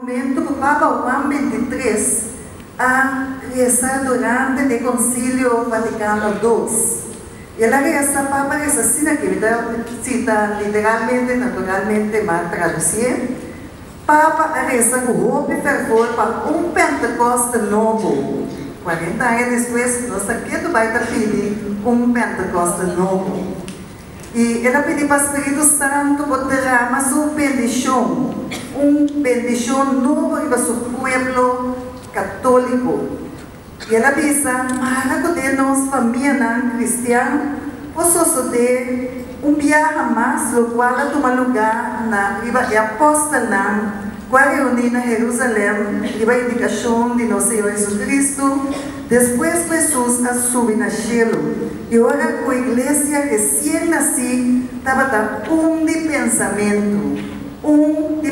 Momento que o Papa Juan 23 a rezar durante el Concilio Vaticano II. Y la reza, Papa reza así, que cita literalmente, naturalmente, más traducir. Papa reza con hope fervor para Pentecoste novo. 40 años después, nós aqui vai pedir Pentecoste novo. E ela pediu para o Espírito Santo para derramar sua bendição, bendição nova para o seu povo católico. E ela diz, para que nós, família cristã, possamos ter viagem mais, o qual toma lugar na apóstola, qual reunião na Jerusalém, e a indicação de nosso Senhor Jesus Cristo. Depois Jesus subiu no céu. E agora com a igreja recém-nascida estava de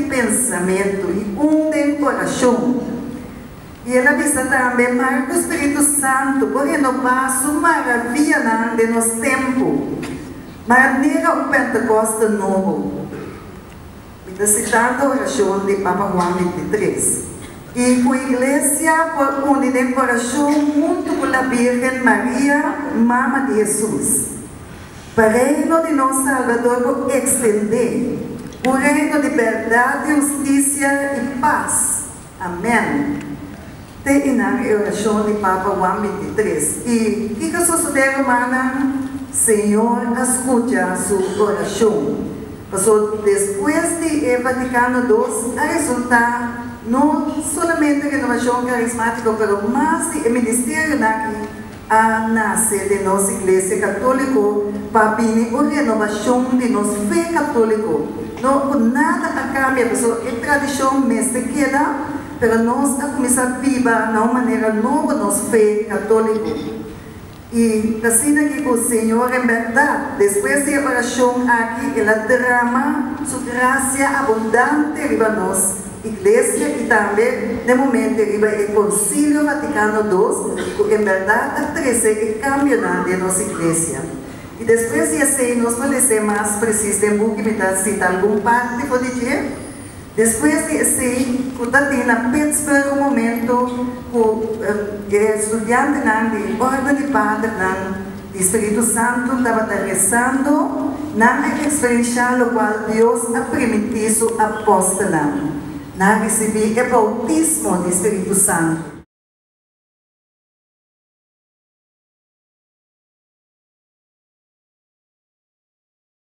pensamento e de coração. E ela diz também, mas o Espírito Santo pode renovar sua maravilha de nosso tempo. Mas nega Pentecoste novo. Está citando a oração de Papa Juan 23. E com a igreja por unir o coração junto com a Virgem Maria, Mama de Jesus. Para o reino de nosso Salvador extender, o reino de verdade, justiça e paz. Amém. Terminar a oração de Papa Juan 23. E o que sucedeu, hermana? Senhor, escuta a sua oração. Depois de Vaticano II, a resultar não somente a renovação carismática, mas o ministério a nascer de nossa igreja católica para a renovação de nossa fé católica. Não nada a cambiar, a tradição mesmo queda, mas nós a começar a viver de uma maneira nova nossa fé católica. E assim que o Senhor, em verdade, depois da oração aqui, ela derrama sua graça abundante para nós, igreja, e também, no momento, o Concílio Vaticano II, que em verdade traz o cambio de nossa igreja. E depois de assim, nós podemos ser mais precisos, em que me citar alguma parte, pode dizer? Depois de assim, quando tem na Pittsburgh, um momento, o estudante de ordem de padre, o Espírito Santo estava rezando, na experiência no qual Deus a permitiu a apóstola, na receber o bautismo do Espírito Santo.